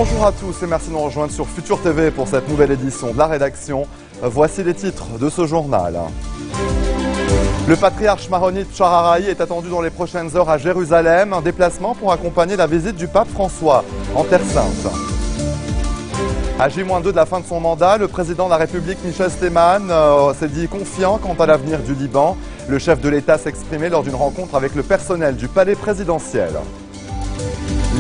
Bonjour à tous et merci de nous rejoindre sur Futur TV pour cette nouvelle édition de la rédaction. Voici les titres de ce journal. Le patriarche maronite Chararahi est attendu dans les prochaines heures à Jérusalem, un déplacement pour accompagner la visite du pape François en Terre Sainte. À J-2 de la fin de son mandat, le président de la République, Michel Sleiman, s'est dit confiant quant à l'avenir du Liban. Le chef de l'État s'est exprimé lors d'une rencontre avec le personnel du palais présidentiel.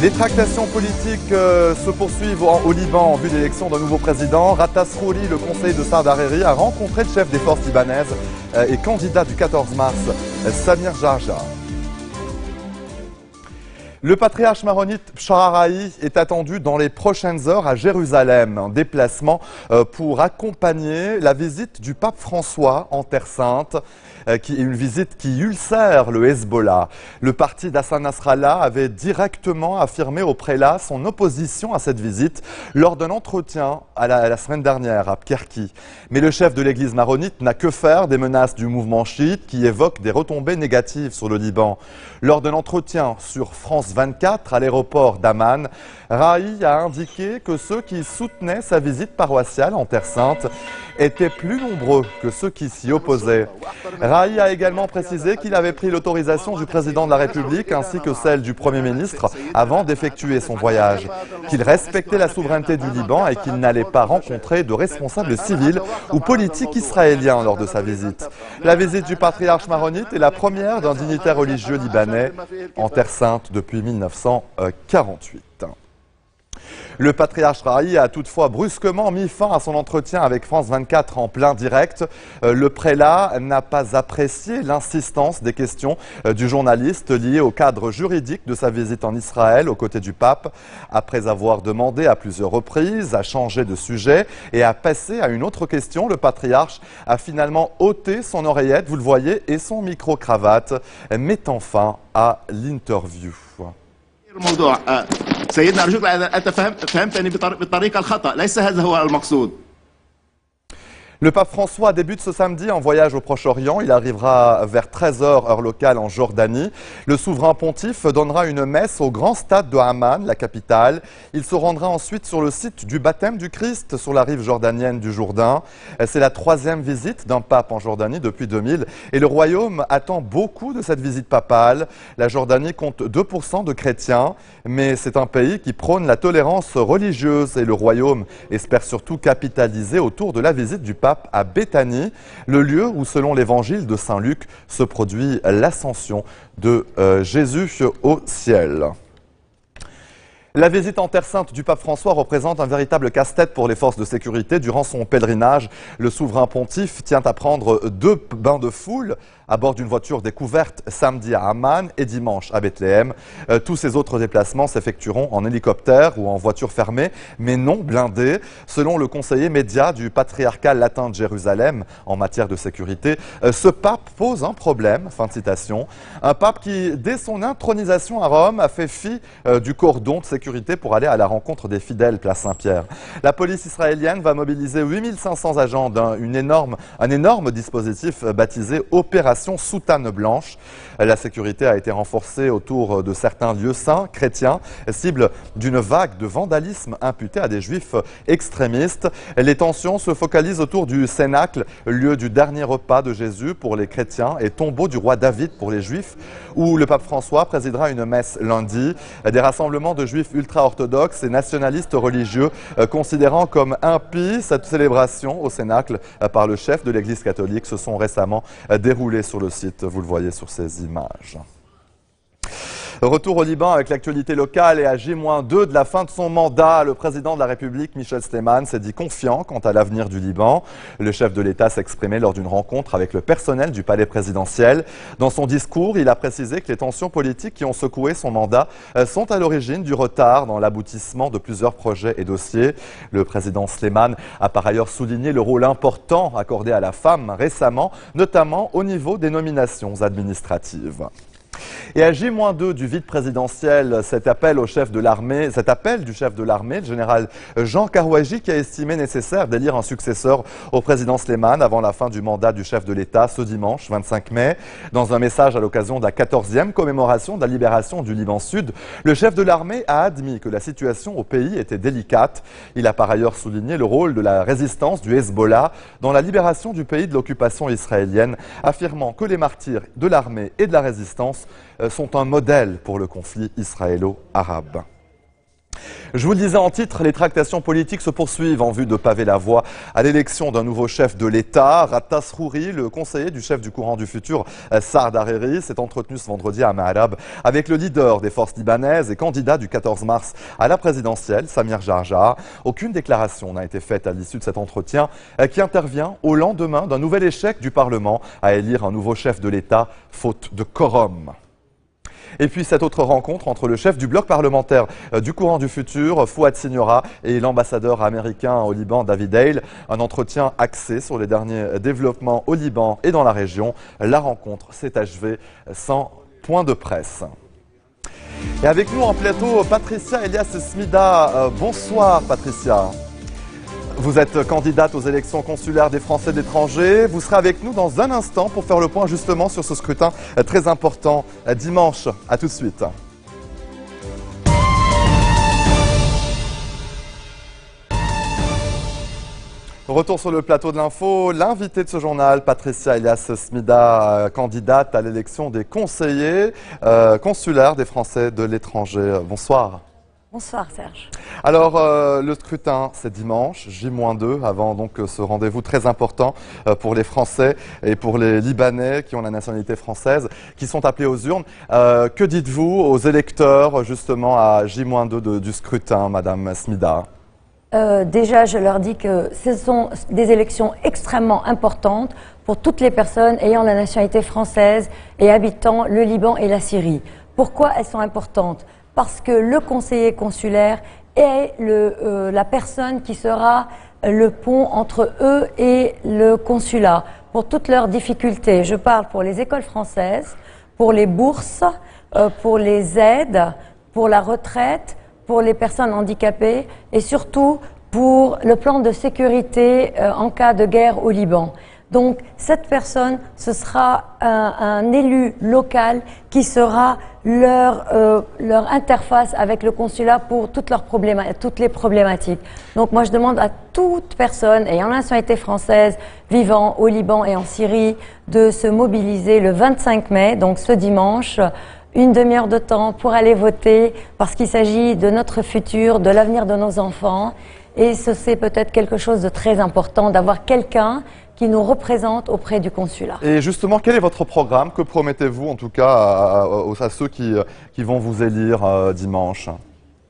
Les tractations politiques se poursuivent au Liban en vue de l'élection d'un nouveau président. Ratas Khouri, le conseiller de Saad Hariri, a rencontré le chef des forces libanaises et candidat du 14 mars, Samir Jarja. Le patriarche maronite Chararahi est attendu dans les prochaines heures à Jérusalem, un déplacement pour accompagner la visite du pape François en Terre Sainte, une visite qui ulcère le Hezbollah. Le parti d'Hassan Nasrallah avait directement affirmé au prélat son opposition à cette visite lors d'un entretien la semaine dernière à Pkerki. Mais le chef de l'église maronite n'a que faire des menaces du mouvement chiite qui évoque des retombées négatives sur le Liban. Lors d'un entretien sur France 24 à l'aéroport d'Amman, Rahi a indiqué que ceux qui soutenaient sa visite paroissiale en Terre Sainte étaient plus nombreux que ceux qui s'y opposaient. Rahi a également précisé qu'il avait pris l'autorisation du président de la République ainsi que celle du Premier ministre avant d'effectuer son voyage, qu'il respectait la souveraineté du Liban et qu'il n'allait pas rencontrer de responsables civils ou politiques israéliens lors de sa visite. La visite du patriarche maronite est la première d'un dignitaire religieux libanais en Terre Sainte depuis 1948. Le patriarche Rahi a toutefois brusquement mis fin à son entretien avec France 24 en plein direct. Le prélat n'a pas apprécié l'insistance des questions du journaliste liées au cadre juridique de sa visite en Israël aux côtés du pape. Après avoir demandé à plusieurs reprises à changer de sujet et à passer à une autre question, le patriarche a finalement ôté son oreillette, vous le voyez, et son micro-cravate, mettant fin à l'interview. الموضوع سيدنا أرجوك أنت فهمتني بالطريقة الخطأ ليس هذا هو المقصود. Le pape François débute ce samedi en voyage au Proche-Orient. Il arrivera vers 13h heure locale en Jordanie. Le souverain pontife donnera une messe au grand stade de Amman, la capitale. Il se rendra ensuite sur le site du baptême du Christ sur la rive jordanienne du Jourdain. C'est la troisième visite d'un pape en Jordanie depuis 2000 et le royaume attend beaucoup de cette visite papale. La Jordanie compte 2% de chrétiens, mais c'est un pays qui prône la tolérance religieuse et le royaume espère surtout capitaliser autour de la visite du pape à Béthanie, le lieu où, selon l'évangile de Saint Luc, se produit l'ascension de Jésus au ciel. La visite en Terre Sainte du pape François représente un véritable casse-tête pour les forces de sécurité. Durant son pèlerinage, le souverain pontife tient à prendre 2 bains de foule à bord d'une voiture découverte samedi à Amman et dimanche à Bethléem. Tous ces autres déplacements s'effectueront en hélicoptère ou en voiture fermée, mais non blindée. Selon le conseiller média du patriarcat latin de Jérusalem en matière de sécurité, ce pape pose un problème, fin de citation. Un pape qui, dès son intronisation à Rome, a fait fi du cordon de sécurité pour aller à la rencontre des fidèles, place Saint-Pierre. La police israélienne va mobiliser 8500 agents d'un énorme dispositif baptisé Opération Soutane Blanche. La sécurité a été renforcée autour de certains lieux saints chrétiens, cible d'une vague de vandalisme imputée à des juifs extrémistes. Les tensions se focalisent autour du Cénacle, lieu du dernier repas de Jésus pour les chrétiens et tombeau du roi David pour les juifs, où le pape François présidera une messe lundi. Des rassemblements de juifs ultra-orthodoxes et nationalistes religieux considérant comme impie cette célébration au Cénacle par le chef de l'Église catholique se sont récemment déroulés sur le site, vous le voyez sur ces images. Retour au Liban avec l'actualité locale et à J-2 de la fin de son mandat, le président de la République, Michel Sleiman, s'est dit confiant quant à l'avenir du Liban. Le chef de l'État s'est exprimé lors d'une rencontre avec le personnel du palais présidentiel. Dans son discours, il a précisé que les tensions politiques qui ont secoué son mandat sont à l'origine du retard dans l'aboutissement de plusieurs projets et dossiers. Le président Sleiman a par ailleurs souligné le rôle important accordé à la femme récemment, notamment au niveau des nominations administratives. Et à J-2 du vide présidentiel, cet appel du chef de l'armée, le général Jean Karouaji, qui a estimé nécessaire d'élire un successeur au président Slimane avant la fin du mandat du chef de l'État ce dimanche 25 mai. Dans un message à l'occasion de la 14e commémoration de la libération du Liban Sud, le chef de l'armée a admis que la situation au pays était délicate. Il a par ailleurs souligné le rôle de la résistance du Hezbollah dans la libération du pays de l'occupation israélienne, affirmant que les martyrs de l'armée et de la résistance sont un modèle pour le conflit israélo-arabe. Je vous le disais en titre, les tractations politiques se poursuivent en vue de paver la voie à l'élection d'un nouveau chef de l'État. Rata Srouri, le conseiller du chef du courant du futur, Saad Hariri, s'est entretenu ce vendredi à Ma'arab avec le leader des forces libanaises et candidat du 14 mars à la présidentielle, Samir Jarjah. Aucune déclaration n'a été faite à l'issue de cet entretien qui intervient au lendemain d'un nouvel échec du Parlement à élire un nouveau chef de l'État, faute de quorum. Et puis cette autre rencontre entre le chef du bloc parlementaire du courant du futur, Fouad Signora, et l'ambassadeur américain au Liban, David Hale. Un entretien axé sur les derniers développements au Liban et dans la région. La rencontre s'est achevée sans point de presse. Et avec nous en plateau, Patricia Elias Smida. Bonsoir Patricia. Vous êtes candidate aux élections consulaires des Français de l'étranger. Vous serez avec nous dans un instant pour faire le point justement sur ce scrutin très important dimanche. A tout de suite. Retour sur le plateau de l'info. L'invité de ce journal, Patricia Elias Smida, candidate à l'élection des conseillers consulaires des Français de l'étranger. Bonsoir. Bonsoir Serge. Alors le scrutin c'est dimanche, J-2, avant donc ce rendez-vous très important pour les Français et pour les Libanais qui ont la nationalité française, qui sont appelés aux urnes. Que dites-vous aux électeurs justement à J-2 du scrutin, Madame Smida? Déjà, je leur dis que ce sont des élections extrêmement importantes pour toutes les personnes ayant la nationalité française et habitant le Liban et la Syrie. Pourquoi elles sont importantes? Parce que le conseiller consulaire est la personne qui sera le pont entre eux et le consulat pour toutes leurs difficultés. Je parle pour les écoles françaises, pour les bourses, pour les aides, pour la retraite, pour les personnes handicapées et surtout pour le plan de sécurité en cas de guerre au Liban. Donc cette personne, ce sera un élu local qui sera leur interface avec le consulat pour toutes les problématiques. Donc moi je demande à toute personne ayant la nationalité française vivant au Liban et en Syrie de se mobiliser le 25 mai, donc ce dimanche, une demi-heure de temps pour aller voter parce qu'il s'agit de notre futur, de l'avenir de nos enfants. Et c'est peut-être quelque chose de très important d'avoir quelqu'un qui nous représente auprès du consulat. Et justement, quel est votre programme? Que promettez-vous en tout cas à ceux qui vont vous élire dimanche?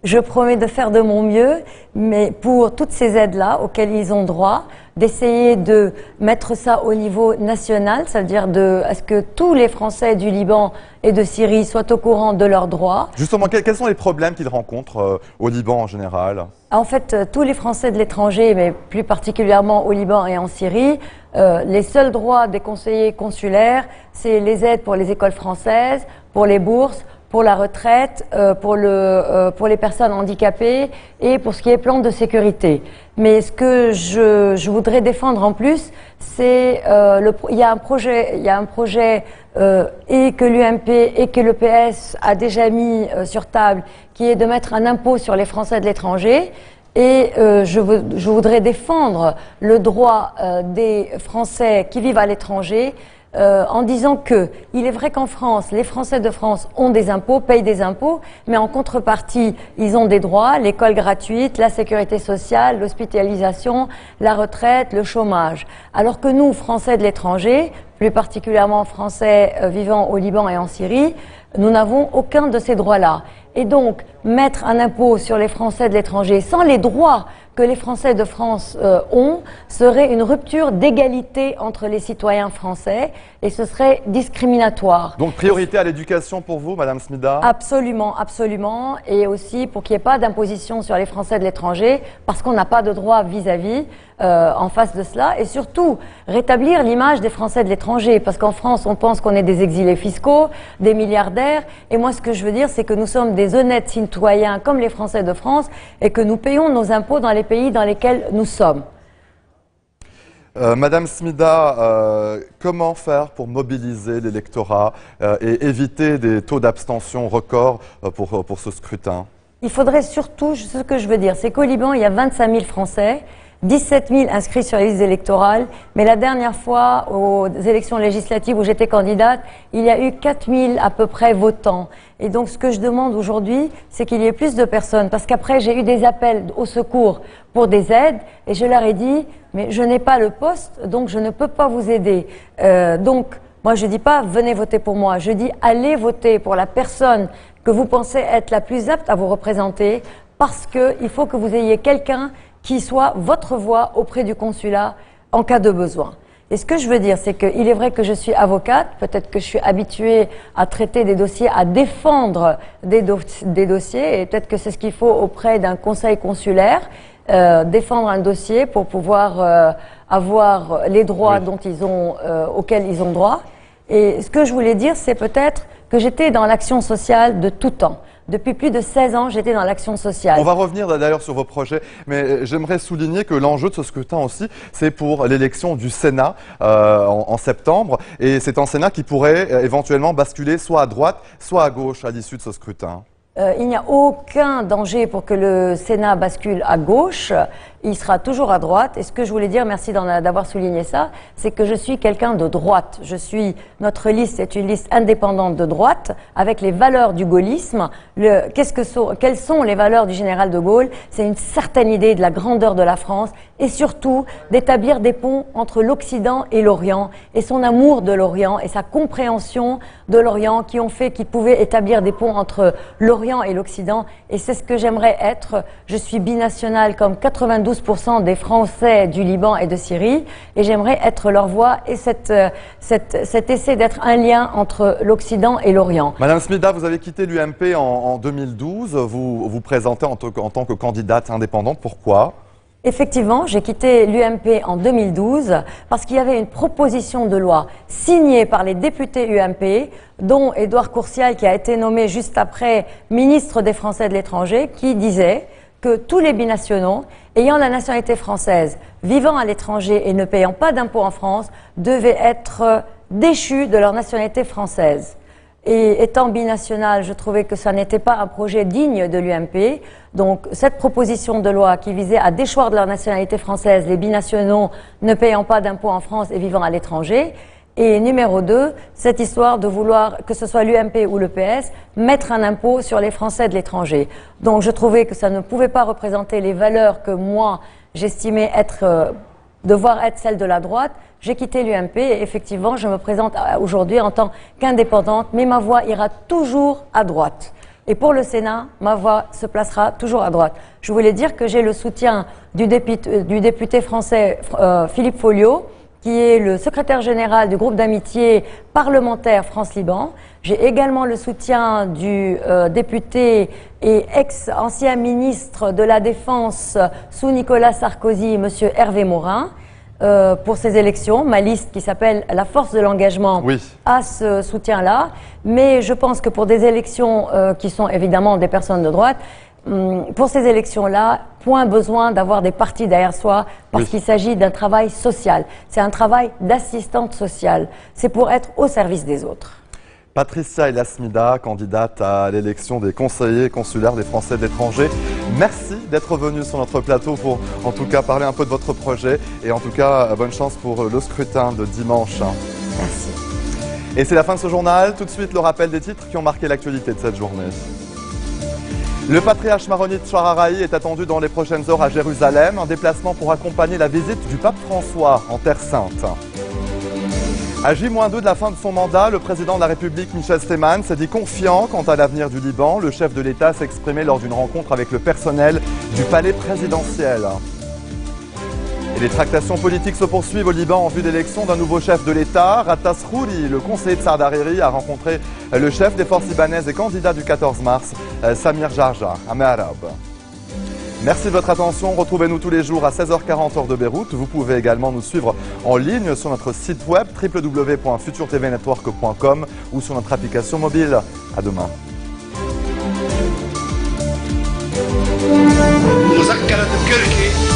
Je promets de faire de mon mieux, mais pour toutes ces aides-là auxquelles ils ont droit, d'essayer de mettre ça au niveau national, c'est-à-dire à ce que tous les Français du Liban et de Syrie soient au courant de leurs droits. Justement, quels sont les problèmes qu'ils rencontrent au Liban en général? En fait, tous les Français de l'étranger, mais plus particulièrement au Liban et en Syrie, les seuls droits des conseillers consulaires, c'est les aides pour les écoles françaises, pour les bourses, pour la retraite, pour les personnes handicapées et pour ce qui est plan de sécurité. Mais ce que je voudrais défendre en plus, c'est il y a un projet et que l'UMP et que le PS a déjà mis sur table, qui est de mettre un impôt sur les Français de l'étranger. Et je voudrais défendre le droit des Français qui vivent à l'étranger en disant que il est vrai qu'en France, les Français de France ont des impôts, payent des impôts, mais en contrepartie, ils ont des droits, l'école gratuite, la sécurité sociale, l'hospitalisation, la retraite, le chômage. Alors que nous, Français de l'étranger, plus particulièrement Français vivant au Liban et en Syrie, nous n'avons aucun de ces droits-là. Et donc, mettre un impôt sur les Français de l'étranger sans les droits que les Français de France ont serait une rupture d'égalité entre les citoyens français et ce serait discriminatoire. Donc priorité à l'éducation pour vous, Madame Smida? Absolument, absolument. Et aussi pour qu'il n'y ait pas d'imposition sur les Français de l'étranger parce qu'on n'a pas de droit vis-à-vis en face de cela. Et surtout, rétablir l'image des Français de l'étranger parce qu'en France, on pense qu'on est des exilés fiscaux, des milliardaires. Et moi, ce que je veux dire, c'est que nous sommes des honnêtes citoyens comme les Français de France et que nous payons nos impôts dans les pays dans lesquels nous sommes. Madame Smida, comment faire pour mobiliser l'électorat et éviter des taux d'abstention records pour ce scrutin? Il faudrait surtout, ce que je veux dire, c'est qu'au Liban, il y a 25 000 Français, 17 000 inscrits sur les listes électorales, mais la dernière fois, aux élections législatives où j'étais candidate, il y a eu 4 000 à peu près votants. Et donc, ce que je demande aujourd'hui, c'est qu'il y ait plus de personnes, parce qu'après, j'ai eu des appels au secours pour des aides, et je leur ai dit, mais je n'ai pas le poste, donc je ne peux pas vous aider. Donc, moi, je dis pas, venez voter pour moi, je dis, allez voter pour la personne que vous pensez être la plus apte à vous représenter, parce qu'il faut que vous ayez quelqu'un qui soit votre voix auprès du consulat en cas de besoin. Et ce que je veux dire, c'est qu'il est vrai que je suis avocate, peut-être que je suis habituée à traiter des dossiers, à défendre des dossiers, et peut-être que c'est ce qu'il faut auprès d'un conseil consulaire, défendre un dossier pour pouvoir avoir les droits auxquels ils ont droit. Et ce que je voulais dire, c'est peut-être que j'étais dans l'action sociale de tout temps. Depuis plus de 16 ans, j'étais dans l'action sociale. On va revenir d'ailleurs sur vos projets, mais j'aimerais souligner que l'enjeu de ce scrutin aussi, c'est pour l'élection du Sénat en septembre. Et c'est un Sénat qui pourrait éventuellement basculer soit à droite, soit à gauche à l'issue de ce scrutin. Il n'y a aucun danger pour que le Sénat bascule à gauche. Il sera toujours à droite. Et ce que je voulais dire, merci d'avoir souligné ça, c'est que je suis quelqu'un de droite. Notre liste est une liste indépendante de droite, avec les valeurs du gaullisme. Quelles sont les valeurs du général de Gaulle? C'est une certaine idée de la grandeur de la France et surtout d'établir des ponts entre l'Occident et l'Orient et son amour de l'Orient et sa compréhension de l'Orient qui ont fait qu'il pouvait établir des ponts entre l'Orient et l'Occident. Et c'est ce que j'aimerais être. Je suis binationale comme 92% des Français du Liban et de Syrie et j'aimerais être leur voix et cet essai d'être un lien entre l'Occident et l'Orient. Madame Smida, vous avez quitté l'UMP en 2012, vous vous présentez en tant que candidate indépendante, pourquoi ? Effectivement, j'ai quitté l'UMP en 2012 parce qu'il y avait une proposition de loi signée par les députés UMP, dont Édouard Courcial, qui a été nommé juste après ministre des Français de l'étranger, qui disait que tous les binationaux ayant la nationalité française, vivant à l'étranger et ne payant pas d'impôts en France, devaient être déchus de leur nationalité française. Et étant binational, je trouvais que ça n'était pas un projet digne de l'UMP. Donc cette proposition de loi qui visait à déchoir de leur nationalité française les binationaux ne payant pas d'impôts en France et vivant à l'étranger. Et numéro 2, cette histoire de vouloir, que ce soit l'UMP ou le PS, mettre un impôt sur les Français de l'étranger. Donc je trouvais que ça ne pouvait pas représenter les valeurs que moi j'estimais devoir être celles de la droite. J'ai quitté l'UMP et effectivement je me présente aujourd'hui en tant qu'indépendante, mais ma voix ira toujours à droite. Et pour le Sénat, ma voix se placera toujours à droite. Je voulais dire que j'ai le soutien du député français Philippe Folliot, qui est le secrétaire général du groupe d'amitié parlementaire France-Liban. J'ai également le soutien du député et ex-ancien ministre de la Défense sous Nicolas Sarkozy, M. Hervé Morin, pour ces élections. Ma liste qui s'appelle La Force de l'Engagement a ce soutien-là. Mais je pense que pour des élections qui sont évidemment des personnes de droite, pour ces élections-là, point besoin d'avoir des partis derrière soi parce qu'il s'agit d'un travail social. C'est un travail d'assistante sociale. C'est pour être au service des autres. Patricia El Asmida, candidate à l'élection des conseillers consulaires des Français de l'étranger. Merci d'être venue sur notre plateau pour en tout cas parler un peu de votre projet et en tout cas bonne chance pour le scrutin de dimanche. Merci. Et c'est la fin de ce journal. Tout de suite le rappel des titres qui ont marqué l'actualité de cette journée. Le patriarche maronite Chararaï est attendu dans les prochaines heures à Jérusalem, un déplacement pour accompagner la visite du pape François en Terre Sainte. À J-2 de la fin de son mandat, le président de la République, Michel Sleiman, s'est dit confiant quant à l'avenir du Liban. Le chef de l'État s'est exprimé lors d'une rencontre avec le personnel du palais présidentiel. Et les tractations politiques se poursuivent au Liban en vue d'élection d'un nouveau chef de l'État. Ratas Khouri, le conseiller de Saad Hariri, a rencontré le chef des forces libanaises et candidat du 14 mars, Samir Jarja, à Mehrab. Merci de votre attention. Retrouvez-nous tous les jours à 16h40 heure de Beyrouth. Vous pouvez également nous suivre en ligne sur notre site web www.futurtvnetwork.com ou sur notre application mobile. À demain. مذكرة كركي